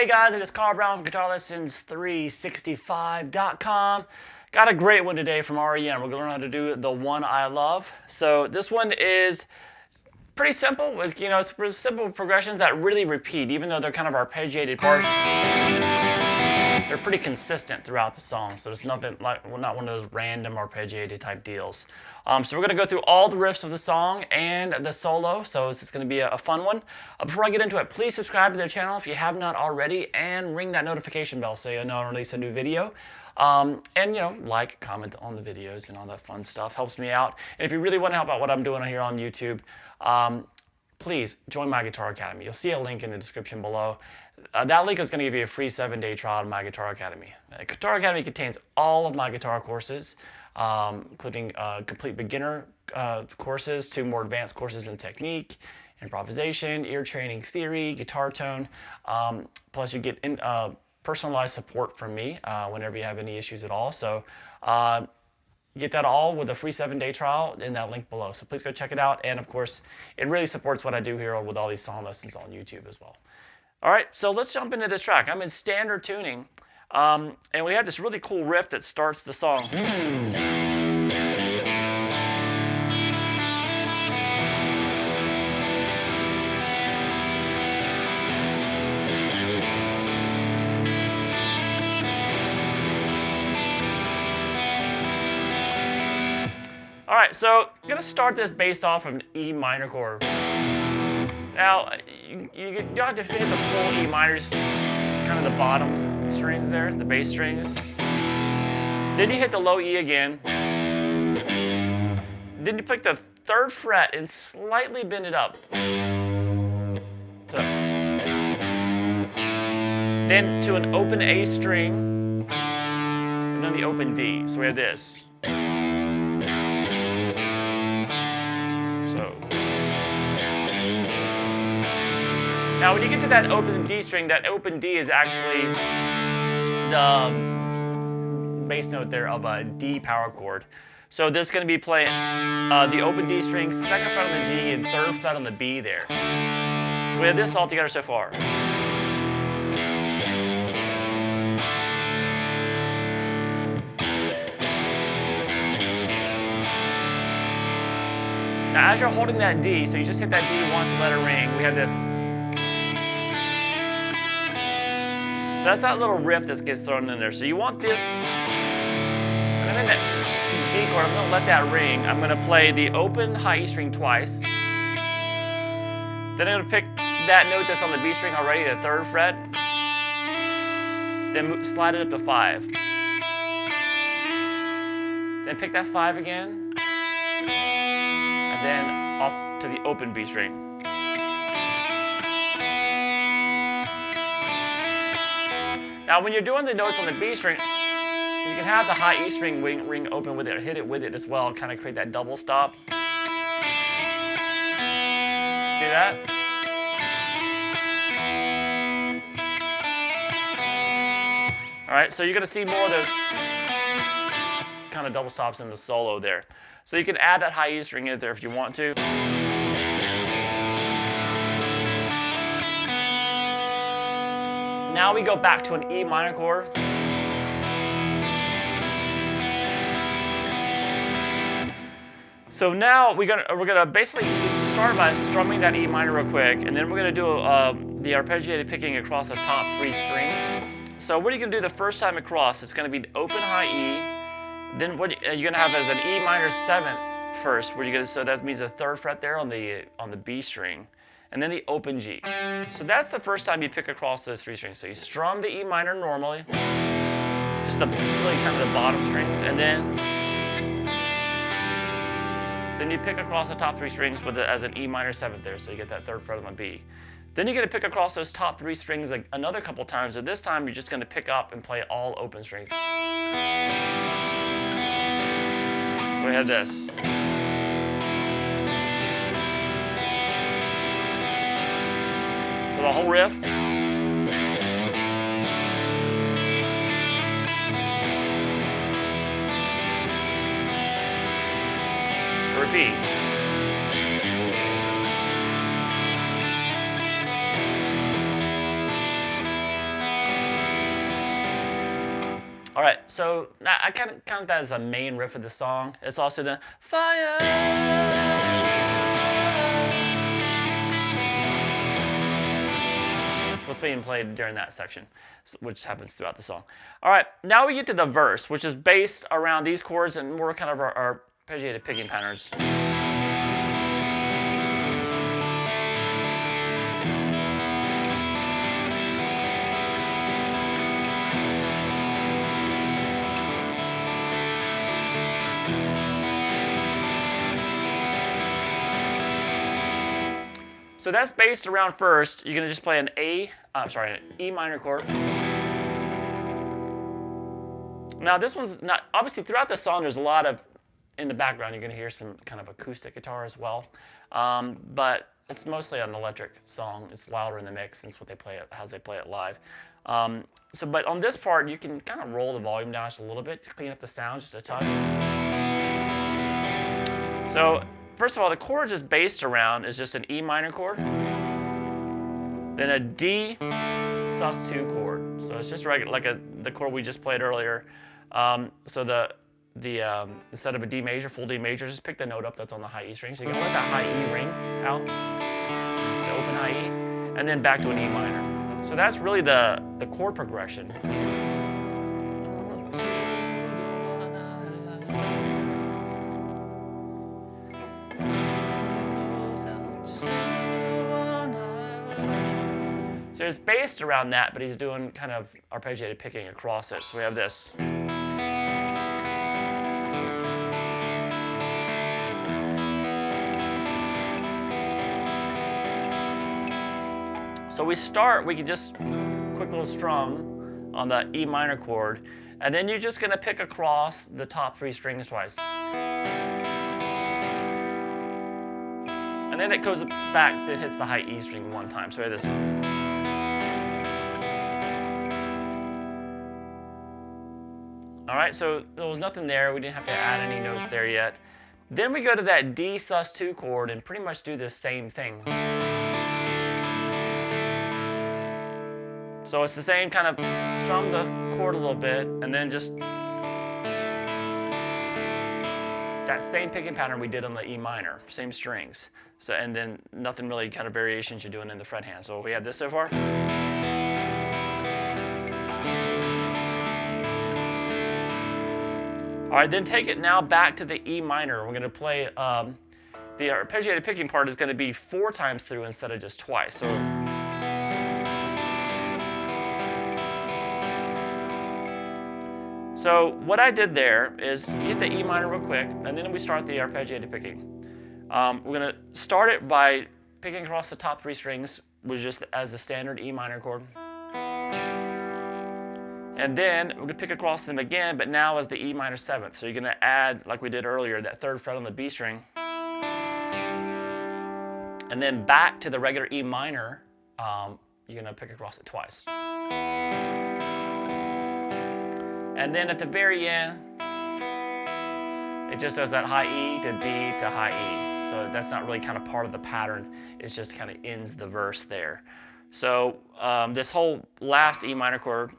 Hey guys, it is Carl Brown from GuitarLessons365.com. Got a great one today from R.E.M. We're going to learn how to do the one I love. So this one is pretty simple with, it's simple progressions that really repeat, even though they're kind of arpeggiated parts. They're pretty consistent throughout the song, so it's nothing like, well, not one of those random arpeggiated type deals. So we're going to go through all the riffs of the song and the solo, so this is going to be a fun one. Before I get into it, please subscribe to the channel if you have not already, and ring that notification bell so you know when I release a new video. And like, comment on the videos and all that fun stuff. Helps me out. And if you really want to help out what I'm doing here on YouTube, please join my Guitar Academy. You'll see a link in the description below. That link is going to give you a free 7-day trial of my Guitar Academy. Guitar Academy contains all of my guitar courses, including complete beginner courses to more advanced courses in technique, improvisation, ear training theory, guitar tone. Plus you get personalized support from me whenever you have any issues at all. So you get that all with a free 7-day trial in that link below. So please go check it out. And of course, it really supports what I do here with all these song lessons on YouTube as well. All right, so let's jump into this track. I'm in standard tuning, and we have this really cool riff that starts the song. All right, so I'm gonna start this based off of an E minor chord. Now, you don't have to hit the full E minors, kind of the bottom strings there, the bass strings. Then you hit the low E again. Then you pick the 3rd fret and slightly bend it up. So, then to an open A string, and then the open D. So we have this. Now, when you get to that open D string, that open D is actually the bass note there of a D power chord. So this is going to be playing the open D string, 2nd fret on the G, and 3rd fret on the B there. So we have this all together so far. Now, as you're holding that D, so you just hit that D once and let it ring, we have this. So that's that little riff that gets thrown in there. So you want this, and I'm in that D chord, I'm gonna let that ring. I'm gonna play the open high E string twice. Then I'm gonna pick that note that's on the B string already, the 3rd fret. Then slide it up to 5. Then pick that 5 again. And then off to the open B string. Now, when you're doing the notes on the B string, you can have the high E string ring open with it, or hit it with it as well, kind of create that double stop. See that? All right, so you're going to see more of those kind of double stops in the solo there. So you can add that high E string in there if you want to. Now we go back to an E minor chord. So now we're gonna basically start by strumming that E minor real quick, and then we're gonna do the arpeggiated picking across the top 3 strings. So what are you gonna do the first time across? It's gonna be the open high E. Then what you're gonna have is an E minor 7th first. So that means a 3rd fret there on the B string. And then the open G. So that's the first time you pick across those 3 strings. So you strum the E minor normally, just really kind of the bottom strings, and then you pick across the top 3 strings with it as an E minor 7th there, so you get that 3rd fret on the B. Then you're going to pick across those top 3 strings like another couple times, and this time you're just going to pick up and play all open strings. So we have this. So the whole riff. Repeat. So I kind of count that as the main riff of the song. It's also the fire. What's being played during that section, which happens throughout the song. All right, now we get to the verse, which is based around these chords and more kind of our arpeggiated picking patterns. So that's based around first. You're going to just play an an E minor chord. Now this one's not, obviously throughout the song there's a lot of, in the background you're going to hear some kind of acoustic guitar as well. But it's mostly an electric song. It's louder in the mix, and it's what they play it, how they play it live. But on this part you can kind of roll the volume down just a little bit to clean up the sound just a touch. So first of all, the chord just based around is just an E minor chord, then a D sus2 chord. So it's just like the chord we just played earlier. So instead of a D major, full D major, just pick the note up that's on the high E string. So you can let that high E ring out, the open high E, and then back to an E minor. So that's really the chord progression. So it's based around that, but he's doing kind of arpeggiated picking across it. So we have this. So we can just quick little strum on the E minor chord, and then you're just going to pick across the top 3 strings twice. And then it goes back, it hits the high E string one time. So we have this. All right, so there was nothing there. We didn't have to add any notes there yet. Then we go to that D sus2 chord and pretty much do the same thing. So it's the same kind of strum the chord a little bit, and then just that same picking pattern we did on the E minor, same strings. So, and then nothing really kind of variations you're doing in the fret hand. So we have this so far. All right, then take it now back to the E minor. We're going to play, the arpeggiated picking part is going to be 4 times through instead of just twice. So what I did there is you hit the E minor real quick, and then we start the arpeggiated picking. We're going to start it by picking across the top 3 strings, which is just as the standard E minor chord. And then we're going to pick across them again, but now as the E minor 7th. So you're going to add, like we did earlier, that 3rd fret on the B string. And then back to the regular E minor, you're going to pick across it twice. And then at the very end, it just does that high E to B to high E. So that's not really kind of part of the pattern. It just kind of ends the verse there. So this whole last E minor chord.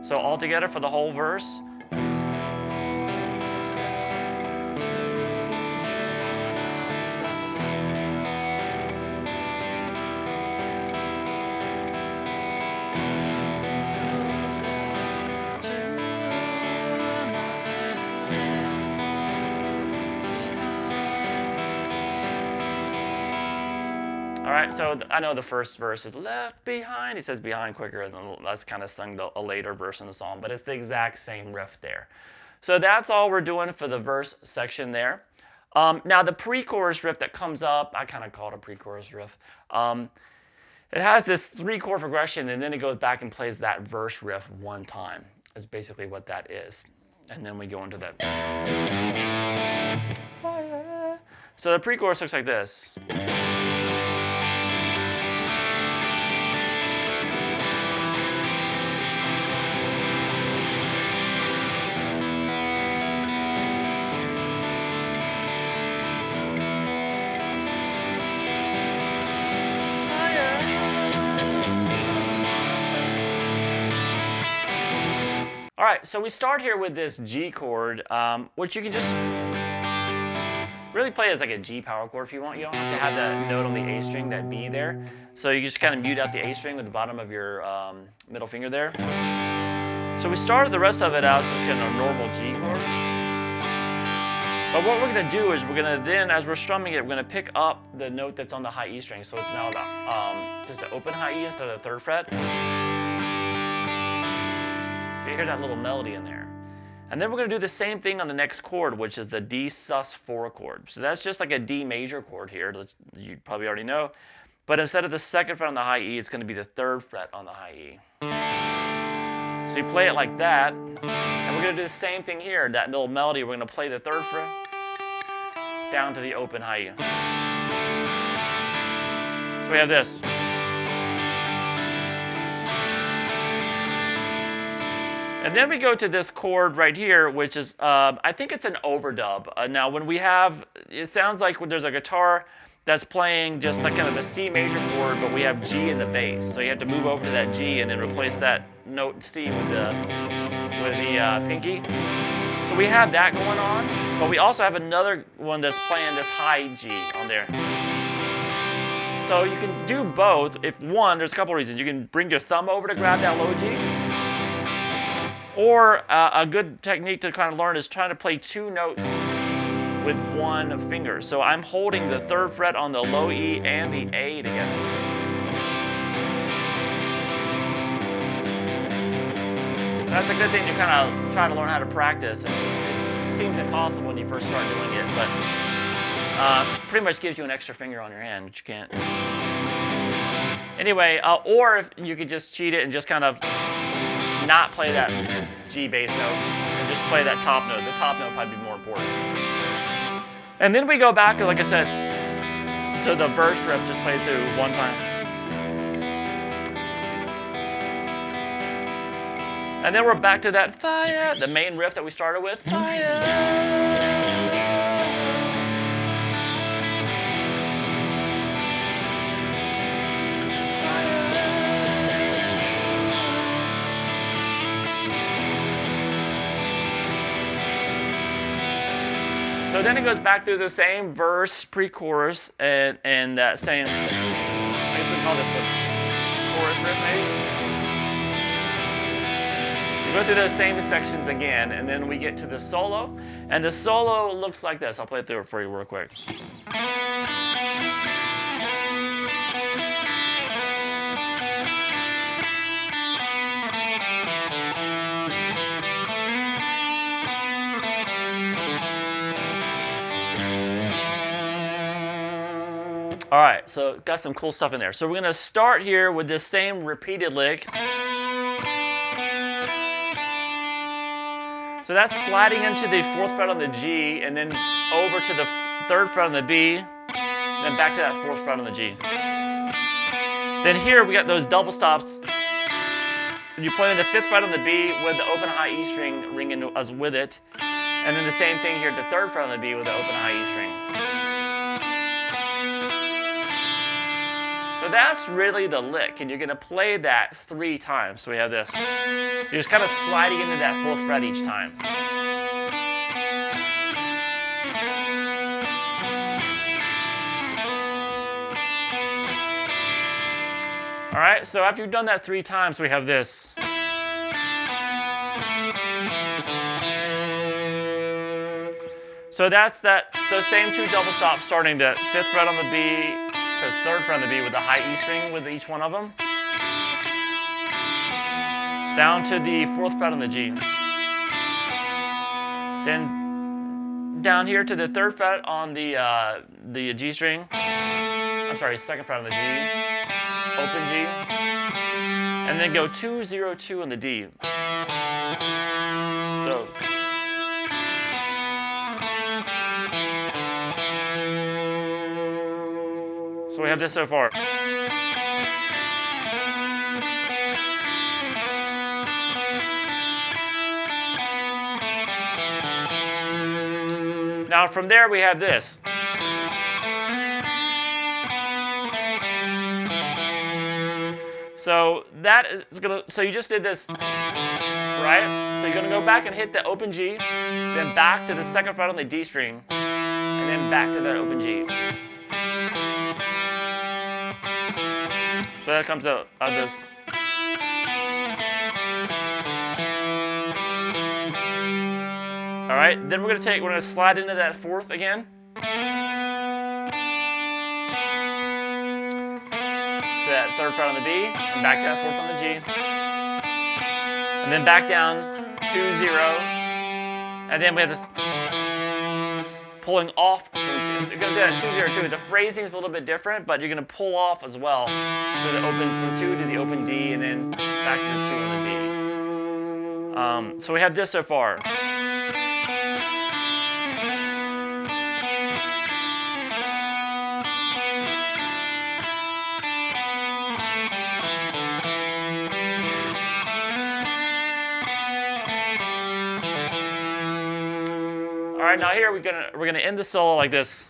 So all together for the whole verse. All right, so I know the first verse is left behind. He says behind quicker, and then that's kind of sung a later verse in the song, but it's the exact same riff there. So that's all we're doing for the verse section there. Now the pre-chorus riff that comes up, I kind of call it a pre-chorus riff. It has this 3-chord progression, and then it goes back and plays that verse riff 1 time. That's basically what that is. And then we go into that. So the pre-chorus looks like this. All right, so we start here with this G chord, which you can just really play as like a G power chord if you want. You don't have to have that note on the A string, that B there. So you just kind of mute out the A string with the bottom of your middle finger there. So we started the rest of it out just kind of a normal G chord. But what we're going to do is we're going to then, as we're strumming it, we're going to pick up the note that's on the high E string. So it's now just an open high E instead of the 3rd fret. So you hear that little melody in there. And then we're going to do the same thing on the next chord, which is the D sus4 chord. So that's just like a D major chord here, you probably already know. But instead of the 2nd fret on the high E, it's going to be the 3rd fret on the high E. So you play it like that, and we're going to do the same thing here. That little melody, we're going to play the 3rd fret down to the open high E. So we have this. And then we go to this chord right here, which is, I think it's an overdub. Now when we have, it sounds like when there's a guitar that's playing just like kind of a C major chord, but we have G in the bass. So you have to move over to that G and then replace that note C with the pinky. So we have that going on, but we also have another one that's playing this high G on there. So you can do both. If one, there's a couple reasons. You can bring your thumb over to grab that low G. Or a good technique to kind of learn is trying to play 2 notes with 1 finger. So I'm holding the 3rd fret on the low E and the A together. So that's a good thing to kind of try to learn how to practice. It seems impossible when you first start doing it, but pretty much gives you an extra finger on your hand, which you can't. Anyway, or if you could just cheat it and just kind of not play that G bass note and just play that top note. The top note probably be more important. And then we go back, like I said, to the verse riff, just play it through one time. And then we're back to that fire, the main riff that we started with. Fire. So then it goes back through the same verse, pre-chorus, and that same, I guess we call this the chorus riff maybe. We go through those same sections again, and then we get to the solo. And the solo looks like this. I'll play it through for you real quick. All right, so got some cool stuff in there. So we're gonna start here with this same repeated lick. So that's sliding into the 4th fret on the G, and then over to the 3rd fret on the B, then back to that 4th fret on the G. Then here we got those double stops. You play the 5th fret on the B with the open high E string ringing us with it, and then the same thing here, the 3rd fret on the B with the open high E string. So that's really the lick, and you're going to play that 3 times. So we have this. You're just kind of sliding into that 4th fret each time. All right, so after you've done that 3 times, we have this. So that's those same 2 double stops starting the 5th fret on the B, to 3rd fret on the B with the high E string with each one of them, down to the 4th fret on the G. Then down here to the 3rd fret on the G string. I'm sorry, 2nd fret on the G, open G, and then go 2, 0, 2 on the D. So. So we have this so far. Now from there we have this. So that is gonna. So you just did this right? So you're going to go back and hit the open G, then back to the second fret on the D string, and then back to that open G. So that comes out of this. All right, then we're gonna slide into that fourth again. To that third fret on the B, and back to that fourth on the G. And then back down 2, 0. And then we have this pulling off from so you're gonna do that 2, 0, 2. The phrasing is a little bit different, but you're gonna pull off as well. So the open from 2 to the open D, and then back to the 2 on the D. So we have this so far. All right, now here we're gonna end the solo like this.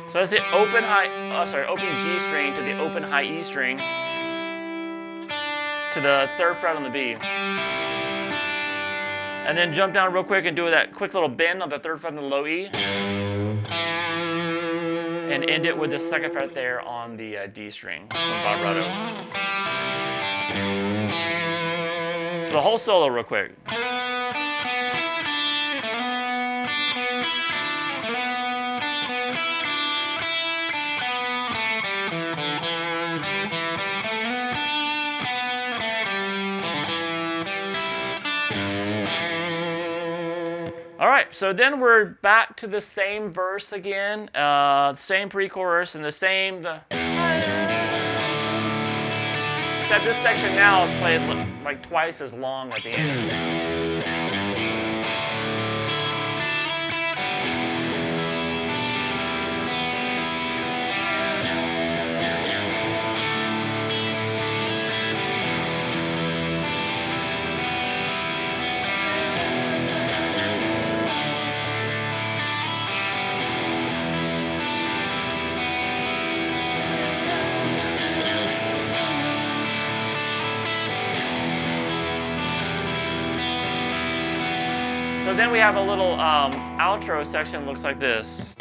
So that's the open G string to the open high E string to the third fret on the B, and then jump down real quick and do that quick little bend on the third fret on the low E, and end it with the second fret there on the D string, some vibrato. So the whole solo real quick. All right, so then we're back to the same verse again, same pre-chorus and the same, except this section now is played like twice as long at the end. So then we have a little outro section that looks like this.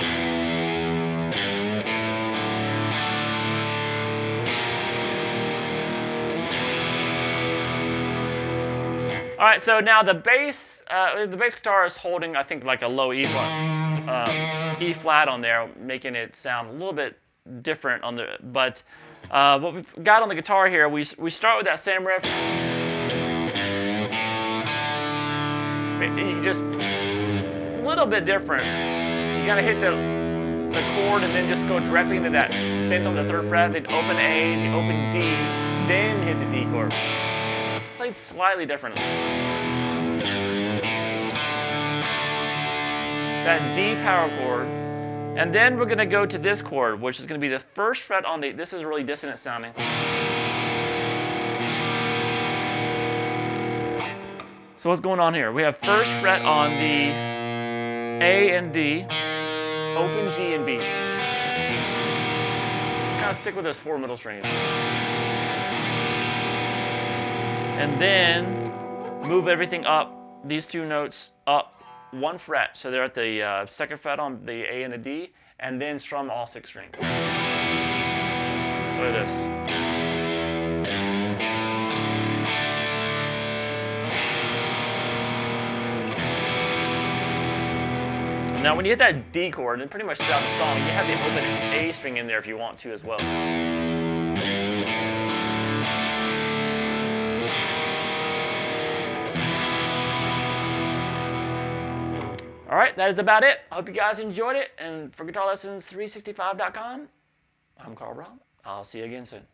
All right, so now the bass guitar is holding, I think, like a low E flat on there, making it sound a little bit different on the. But what we've got on the guitar here, we start with that same riff. You just, it's a little bit different. You gotta hit the chord and then just go directly into that bend on the third fret, then open A, the open D, then hit the D chord. It's played slightly differently. That D power chord, and then we're gonna go to this chord, which is gonna be the first fret on the, this is really dissonant sounding. So what's going on here? We have first fret on the A and D, open G and B. Just kind of stick with those 4 middle strings. And then move everything up, these 2 notes up 1 fret. So they're at the second fret on the A and the D, and then strum all 6 strings. So like this. Now when you hit that D chord, and pretty much throughout the song, you have the open A string in there if you want to as well. All right, that is about it. I hope you guys enjoyed it. And for GuitarLessons365.com, I'm Carl Brown. I'll see you again soon.